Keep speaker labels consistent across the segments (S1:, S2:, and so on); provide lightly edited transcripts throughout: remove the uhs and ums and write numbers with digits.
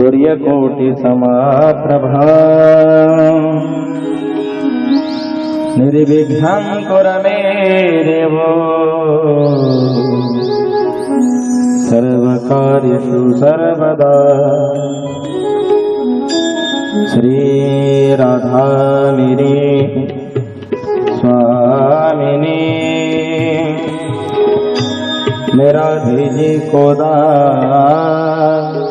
S1: सूर्यकोटि समाप्रभा निर्विघ्नं कुरु मे देव सर्वकार्येषु सर्वदा। श्री राधा मेरी स्वामिनी मेरा धीजी को दान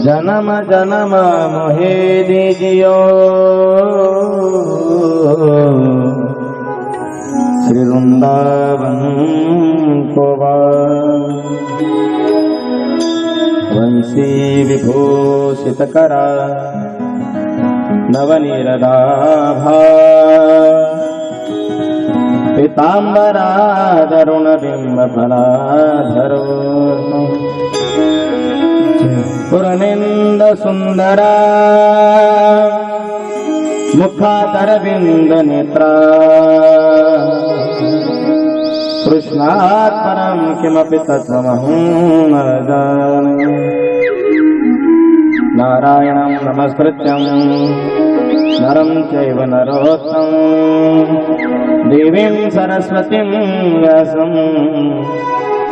S1: जन्म जन्म मोहे दीजियो श्री वृंदावन को वंशी विभूषित करा नवनीरदाभा पीताम्बरा दरुण बिंब फलाधरो पुरनिंद सुंदरा मुखादरविंद नेत्रा कृष्णात् परं किमपि तत्त्वमहं न जाने। नारायणं नमस्कृत्यं नरं चैव नरोत्तमं देवीं सरस्वतीं व्यासं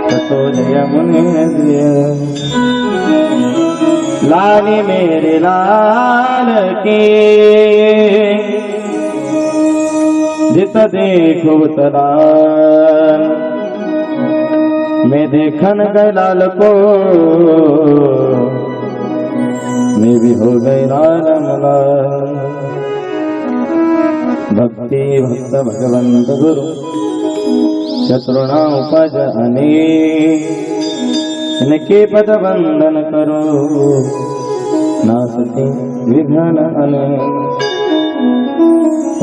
S1: ततो जयमुनिर्यः। लाली मेरे लाल की जित देखो तदा मैं देखन गए लाल को मैं भी हो गई लाल मला। भक्ति भक्त भगवंत गुरु शत्रुणा उपज अनेक इनके पद वंदन करो नासती विघ्न अनेक।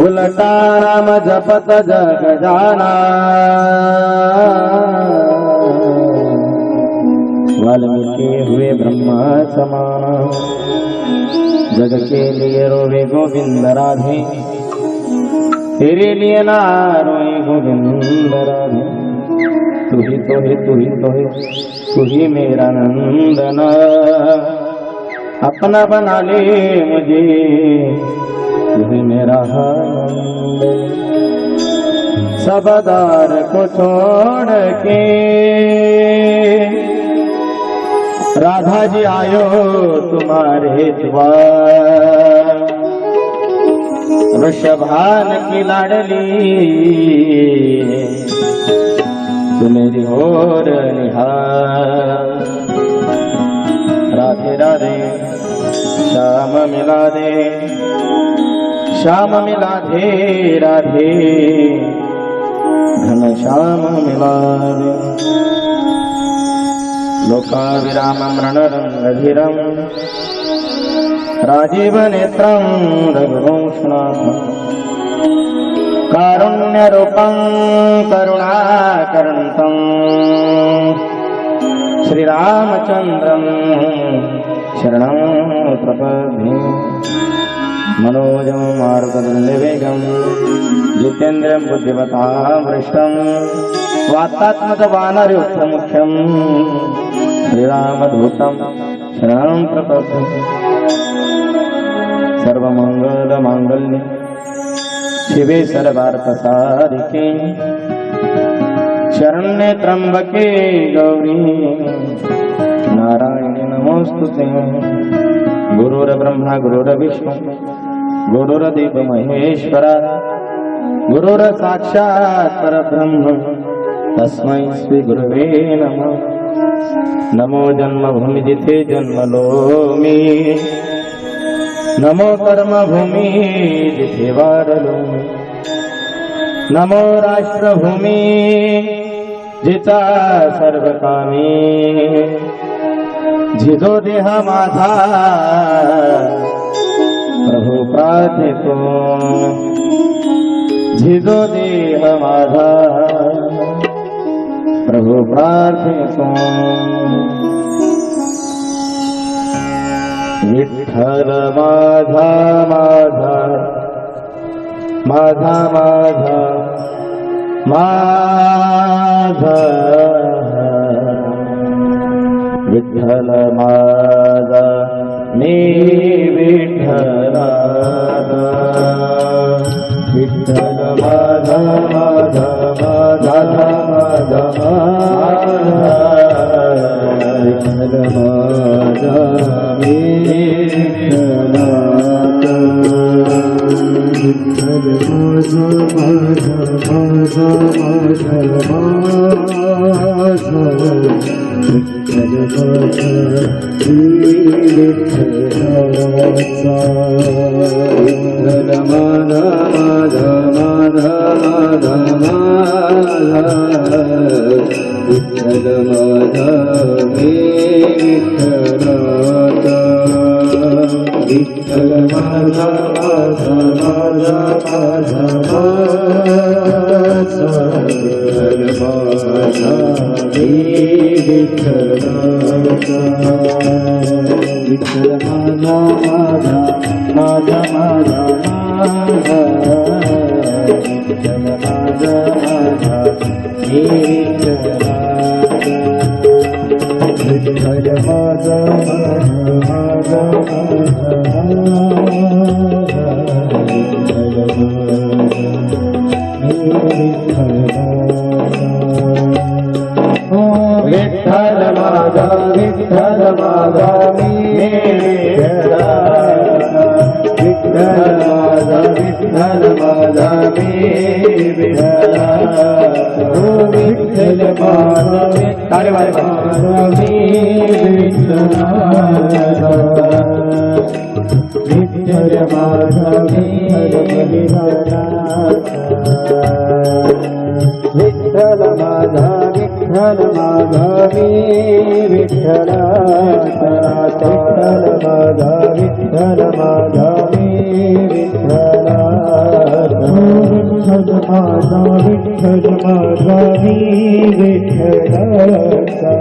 S1: उलटा राम जपत जग जाना वाल्मीकि हुए ब्रह्मा समाना। जग के लिए रोवे गोविंद राधे तेरे लिए ना रोए गोविंद राधे। तू ही तो है तू ही तो है तू ही मेरा नंदन अपना बना ले मुझे तू ही मेरा आनंद। सबदार को छोड़ के राधा जी आयो तुम्हारे द्वार। वृषभान की लाडली तू मेरी ओर निहार। राधे राधे श्याम मिला दे श्याम मिला दे राधे घन श्याम मिला दे। लोकाविरामं रणरंगधीरं राजीव नेत्रं रघुवंशनाथं कारुण्यरूपं करुणाकरन्तं श्रीरामचन्द्रं शरणं प्रपद्ये। मनोजं मारुततुल्यवेगं जितेन्द्रियं बुद्धिमतां वरिष्ठं वातात्मजवानरयुक्तमुख्यं श्रीरामदूतं शरणं प्रपद्ये। सर्वमङ्गलमाङ्गल्ये शिवे सर्वार्थसाधिके शरण्ये त्र्यम्बके गौरी नारायणी नमोस्तुते। गुरुर्ब्रह्मा गुरुर्विष्णु गुरुर्देवो महेश्वरा गुरुर्साक्षात् परब्रह्म तस्मै श्री गुरवे नमः। नमो जन्मभूमि जिथे जन्म लो मी नमो कर्मभूमि जिथे वारलो मी। नमो राष्ट्रभूमि जिचा सर्वकामी झिजो देह माझा प्रभू प्रार्थितो। झिजो देह माझा प्रभू प्रार्थितो। विठ्ठल माझा माझा माझा माझा माझा विठ्ठल माझा मी विठ्ठलाचा विठ्ठल माझा माझा माझा माझा विठ्ठल माझा मी विठ्ठलाचा विठ्ठल माझा माझा माझा माझा माझा विठ्ठल माझा विठ्ठलाचा विठ्ठल माझा माझा माझा माझा माझा विठ्ठल माझा मी विठ्ठलाचा विठ्ठल माझा माझा माझा माझा माझा विठ्ठल माझा मी विठ्ठलाचा विठ्ठल माझा माझा माझा माझा माझा विठ्ठल माझा माझा मी विठ्ठलाचा विठ्ठल माझा माझा माझा विठ्ठल माझा विठ्ठल माझा मी विठ्ठलाचा विठ्ठल माझा विठ्ठल माझा मी विठ्ठलाचा विठ्ठल माझा तारे माझा मी विठ्ठलाचा विठ्ठल माझा विठ्ठलाचा विठ्ठल माझा विठ्ठल माझा मी विठ्ठलाचा विठ्ठल माझा विठ्ठल माझा मी विठ्ठलाचा विठ्ठल माझा विठ्ठल माझा मी विठ्ठलाचा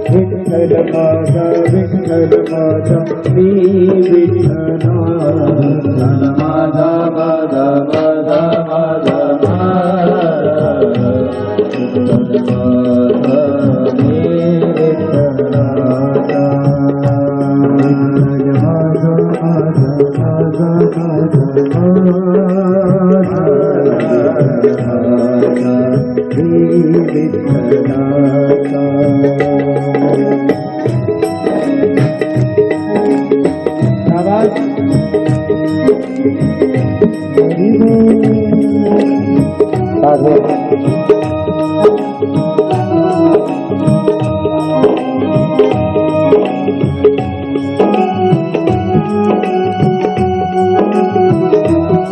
S1: विठ्ठल माझा विठ्ठल माझा मी विठ्ठलाचा माझा माझा माझा माझा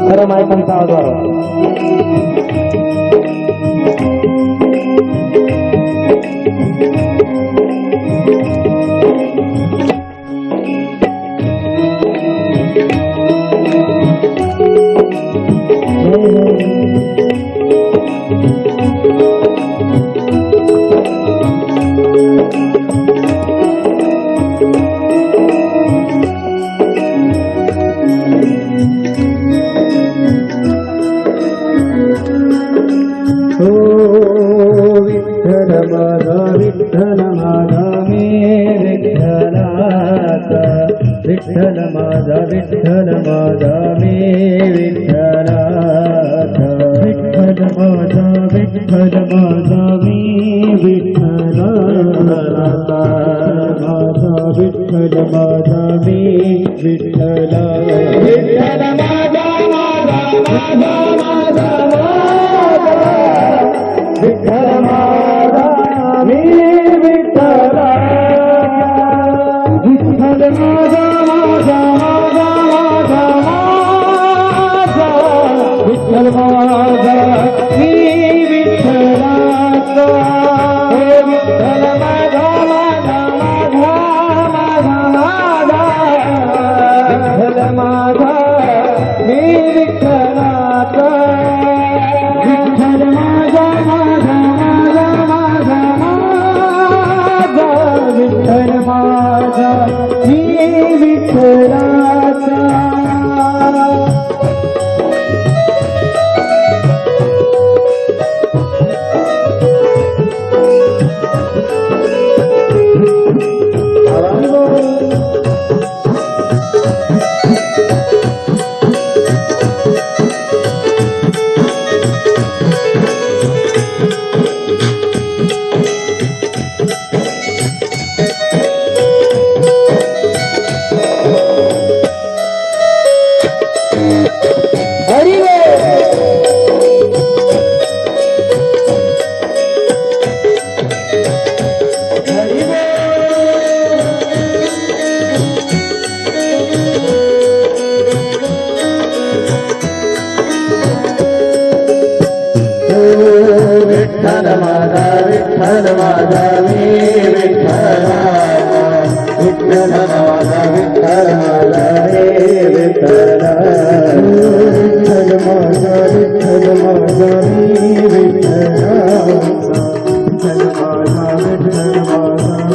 S1: खरं माहिती आवाज विठ्ठल माझा विठ्ठल माझा मी विठ्ठलाचा विठ्ठल माझा विठ्ठल माझा मी विठ्ठलाचा विठ्ठल माझा विठ्ठल माझा मी विठ्ठलाचा माझा विठ्ठल माझा मी विठ्ठला विठ्ठल माझा माझा माझा माझा विठ्ठल माझा मी विठ्ठलाचा विठ्ठल माझा माझा माझा माझा माझा विठ्ठल माझा मी विठ्ठलाचा विठ्ठल माझा माझा माझा माझा माझा विठ्ठल माझा मी विठ्ठलाचा विठ्ठल माझा विठ्ठल माझा मी विठ्ठलाचा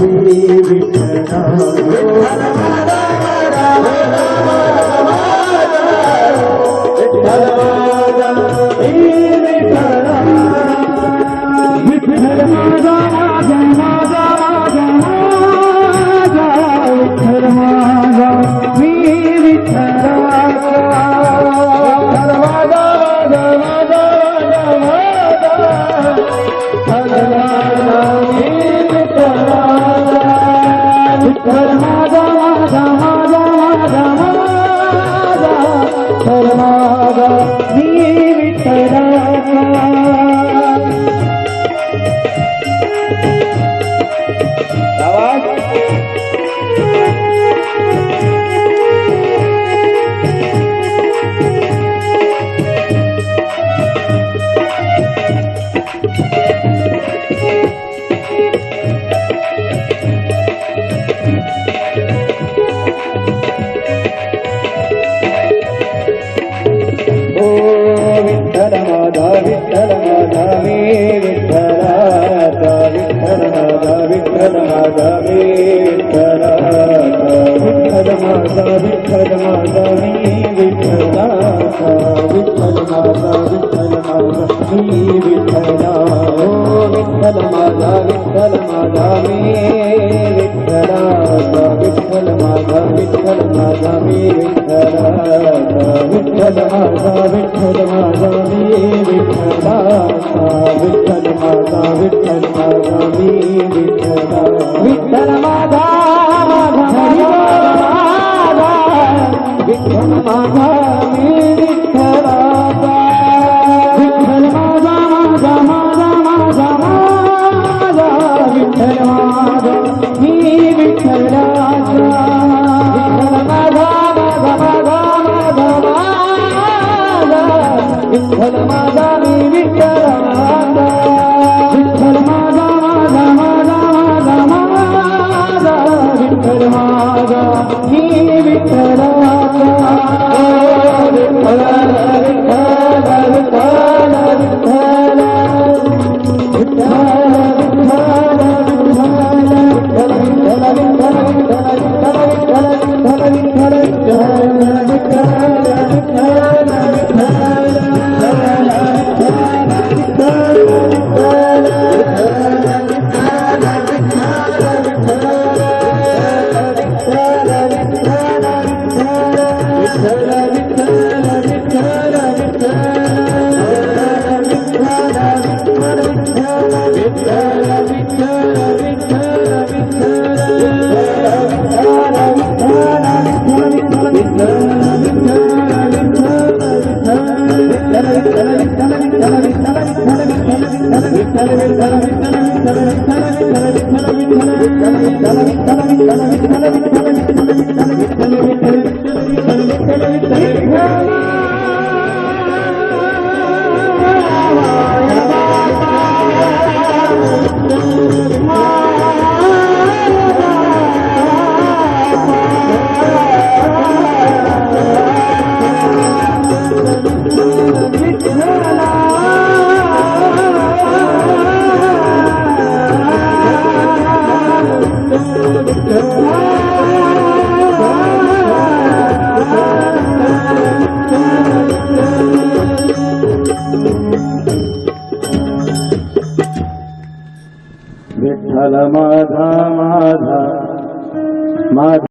S1: विठ्ठल माझा माझा माझा